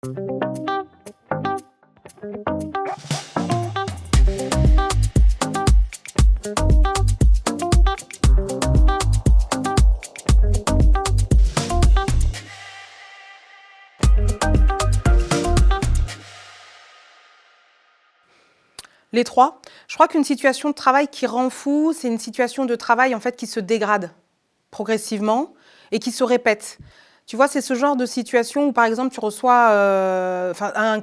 Les 3. Je crois qu'une situation de travail qui rend fou, c'est une situation de travail en fait qui se dégrade progressivement et qui se répète. Tu vois, c'est ce genre de situation où, par exemple, tu reçois un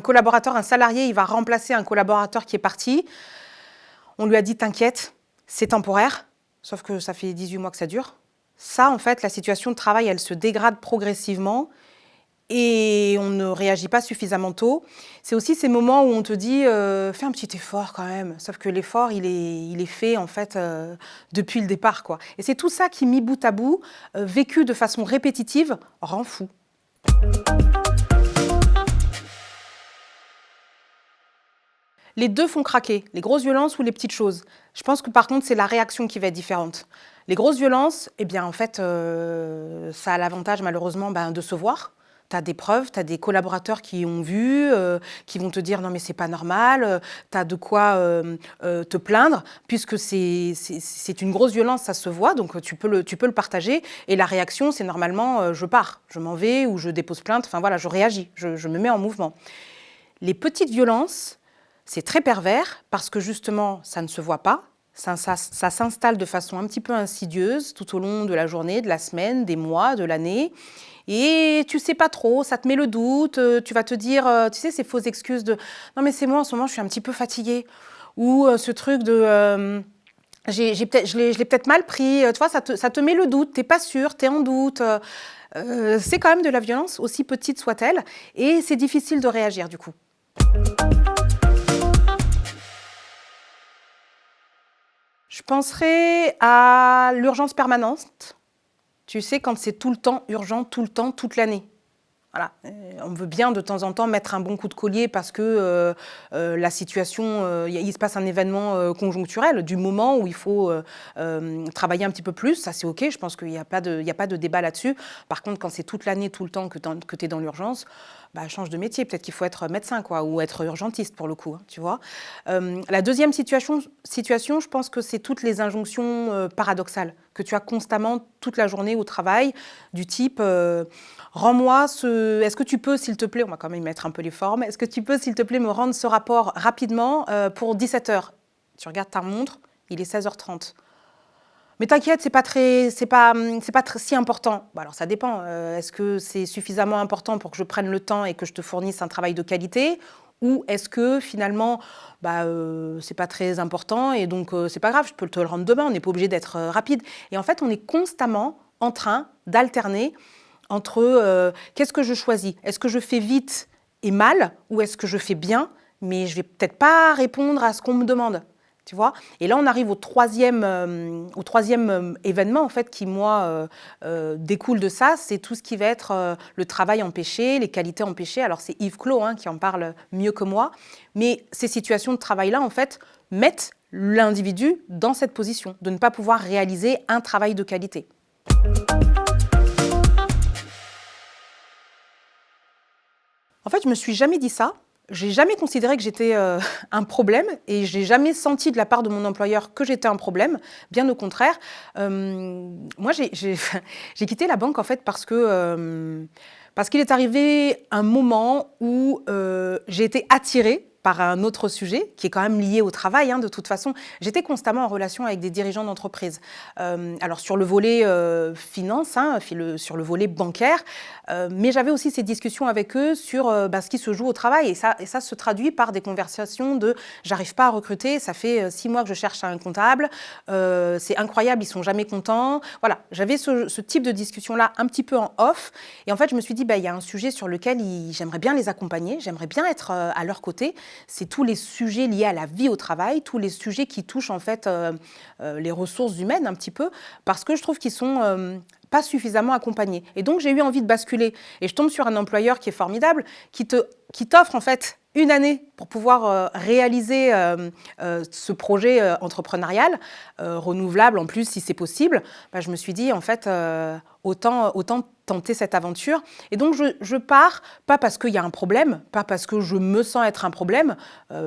collaborateur, un salarié, il va remplacer un collaborateur qui est parti. On lui a dit, t'inquiète, c'est temporaire, sauf que ça fait 18 mois que ça dure. Ça, en fait, la situation de travail, elle se dégrade progressivement et on ne réagit pas suffisamment tôt. C'est aussi ces moments où on te dit fais un petit effort quand même, sauf que l'effort il est fait en fait depuis le départ quoi. Et c'est tout ça qui mis bout à bout, vécu de façon répétitive, rend fou. Les deux font craquer, les grosses violences ou les petites choses. Je pense que par contre c'est la réaction qui va être différente. Les grosses violences, eh bien en fait ça a l'avantage malheureusement de se voir. Tu as des preuves, tu as des collaborateurs qui ont vu, qui vont te dire non mais c'est pas normal, tu as de quoi te plaindre, puisque c'est une grosse violence, ça se voit, donc tu peux le partager. Et la réaction, c'est normalement je pars, je m'en vais ou je dépose plainte, enfin voilà, je réagis, je me mets en mouvement. Les petites violences, c'est très pervers parce que justement, ça ne se voit pas. Ça s'installe de façon un petit peu insidieuse tout au long de la journée, de la semaine, des mois, de l'année. Et tu sais pas trop, ça te met le doute, tu vas te dire, tu sais, ces fausses excuses de « non mais c'est moi en ce moment, je suis un petit peu fatiguée » ou ce truc de je l'ai peut-être mal pris, tu vois, ça te met le doute, t'es pas sûr, t'es en doute. C'est quand même de la violence, aussi petite soit-elle, et c'est difficile de réagir du coup. Je penserais à l'urgence permanente. Tu sais, quand c'est tout le temps urgent, tout le temps, toute l'année. Voilà. On veut bien de temps en temps mettre un bon coup de collier parce que la situation, il se passe un événement conjoncturel du moment où il faut travailler un petit peu plus. Ça, c'est OK. Je pense qu'il n'y a pas de débat là-dessus. Par contre, quand c'est toute l'année, tout le temps que tu es dans l'urgence, change de métier. Peut-être qu'il faut être médecin quoi, ou être urgentiste pour le coup. Hein, tu vois. La deuxième situation, je pense que c'est toutes les injonctions paradoxales que tu as constamment toute la journée au travail, du type rends-moi est-ce que tu peux, s'il te plaît, on va quand même mettre un peu les formes, est-ce que tu peux, s'il te plaît, me rendre ce rapport rapidement pour 17h? Tu regardes ta montre, il est 16h30. Mais t'inquiète, c'est pas si important. Alors ça dépend. Est-ce que c'est suffisamment important pour que je prenne le temps et que je te fournisse un travail de qualité? Ou est-ce que finalement, c'est pas très important et donc c'est pas grave, je peux te le rendre demain, on n'est pas obligé d'être rapide. Et en fait, on est constamment en train d'alterner entre qu'est-ce que je choisis? Est-ce que je fais vite et mal ou est-ce que je fais bien, mais je vais peut-être pas répondre à ce qu'on me demande? Tu vois? Et là, on arrive au troisième événement en fait, qui, moi, découle de ça. C'est tout ce qui va être le travail empêché, les qualités empêchées. Alors, c'est Yves Clos qui en parle mieux que moi. Mais ces situations de travail-là, en fait, mettent l'individu dans cette position, de ne pas pouvoir réaliser un travail de qualité. En fait, je me suis jamais dit ça. J'ai jamais considéré que j'étais un problème et j'ai jamais senti de la part de mon employeur que j'étais un problème. Bien au contraire. Moi, j'ai quitté la banque en fait parce qu'il est arrivé un moment où j'ai été attirée par un autre sujet qui est quand même lié au travail. De toute façon, j'étais constamment en relation avec des dirigeants d'entreprise. Alors sur le volet finance, sur le volet bancaire, mais j'avais aussi ces discussions avec eux sur ce qui se joue au travail. Et ça se traduit par des conversations de « j'arrive pas à recruter, ça fait 6 mois que je cherche un comptable, c'est incroyable, ils sont jamais contents ». Voilà, j'avais ce type de discussion-là un petit peu en off. Et en fait, je me suis dit, il y a un sujet sur lequel j'aimerais bien les accompagner, j'aimerais bien être à leur côté. C'est tous les sujets liés à la vie au travail, tous les sujets qui touchent en fait les ressources humaines un petit peu, parce que je trouve qu'ils sont pas suffisamment accompagnés. Et donc, j'ai eu envie de basculer. Et je tombe sur un employeur qui est formidable, qui t'offre en fait une année pour pouvoir réaliser ce projet entrepreneurial, renouvelable en plus si c'est possible. Je me suis dit, en fait, autant tenter cette aventure. Et donc, je pars, pas parce qu'il y a un problème, pas parce que je me sens être un problème,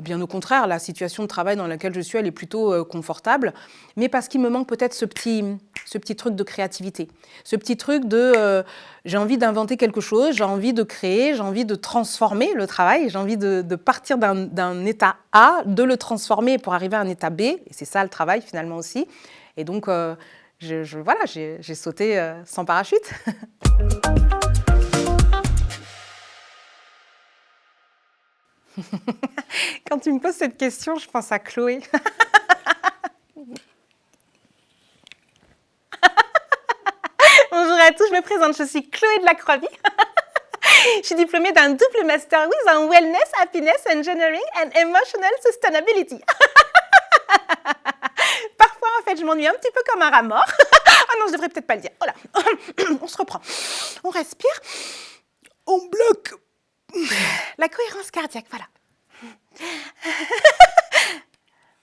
bien au contraire, la situation de travail dans laquelle je suis, elle est plutôt confortable, mais parce qu'il me manque peut-être ce petit truc de créativité, ce petit truc de j'ai envie d'inventer quelque chose, j'ai envie de créer, j'ai envie de transformer le travail, j'ai envie de partir d'un état A, de le transformer pour arriver à un état B, et c'est ça le travail finalement aussi. Et donc, voilà, j'ai sauté sans parachute. Quand tu me poses cette question, je pense à Chloé. Bonjour à tous, je me présente, je suis Chloé de la Croix-Vie. Je suis diplômée d'un double master with en Wellness, Happiness, Engineering and Emotional Sustainability. Parfois, en fait, je m'ennuie un petit peu comme un rat mort. Ah non, je devrais peut-être pas le dire. Voilà. On se reprend. On respire. On bloque. La cohérence cardiaque, voilà.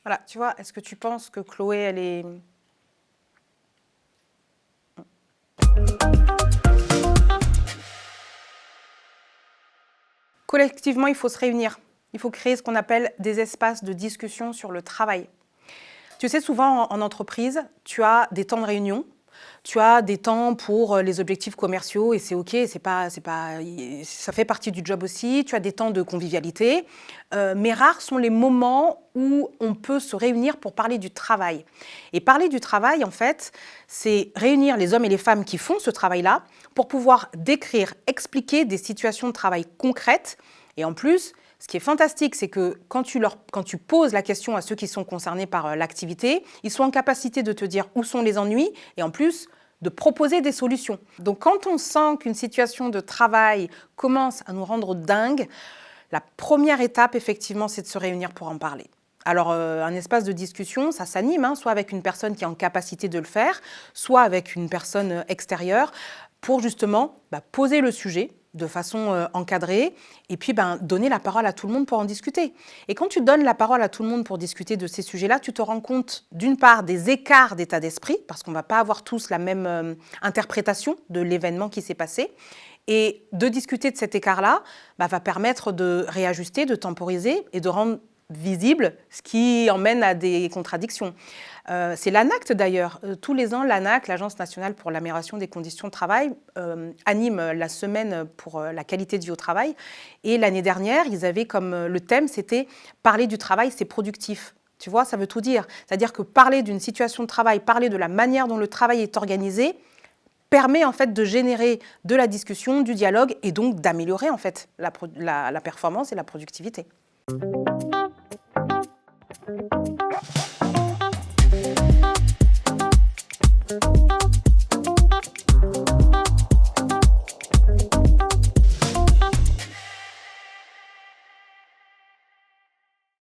Voilà, tu vois, est-ce que tu penses que Chloé, elle est... Collectivement, il faut se réunir. Il faut créer ce qu'on appelle des espaces de discussion sur le travail. Tu sais, souvent en entreprise, tu as des temps de réunion, tu as des temps pour les objectifs commerciaux et c'est OK, ça fait partie du job aussi. Tu as des temps de convivialité, mais rares sont les moments où on peut se réunir pour parler du travail. Et parler du travail, en fait, c'est réunir les hommes et les femmes qui font ce travail-là pour pouvoir décrire, expliquer des situations de travail concrètes. Et en plus, ce qui est fantastique, c'est que quand tu poses la question à ceux qui sont concernés par l'activité, ils sont en capacité de te dire où sont les ennuis et en plus de proposer des solutions. Donc quand on sent qu'une situation de travail commence à nous rendre dingue, la première étape, effectivement, c'est de se réunir pour en parler. Alors, un espace de discussion, ça s'anime, soit avec une personne qui est en capacité de le faire, soit avec une personne extérieure, pour justement poser le sujet de façon encadrée et puis donner la parole à tout le monde pour en discuter. Et quand tu donnes la parole à tout le monde pour discuter de ces sujets-là, tu te rends compte d'une part des écarts d'état d'esprit, parce qu'on ne va pas avoir tous la même interprétation de l'événement qui s'est passé. Et de discuter de cet écart-là va permettre de réajuster, de temporiser et de rendre visible ce qui emmène à des contradictions. C'est l'ANACT d'ailleurs. Tous les ans, l'ANACT, l'Agence nationale pour l'amélioration des conditions de travail, anime la semaine pour la qualité de vie au travail. Et l'année dernière, ils avaient comme le thème, c'était « Parler du travail, c'est productif ». Tu vois, ça veut tout dire. C'est-à-dire que parler d'une situation de travail, parler de la manière dont le travail est organisé, permet en fait de générer de la discussion, du dialogue et donc d'améliorer en fait la performance et la productivité.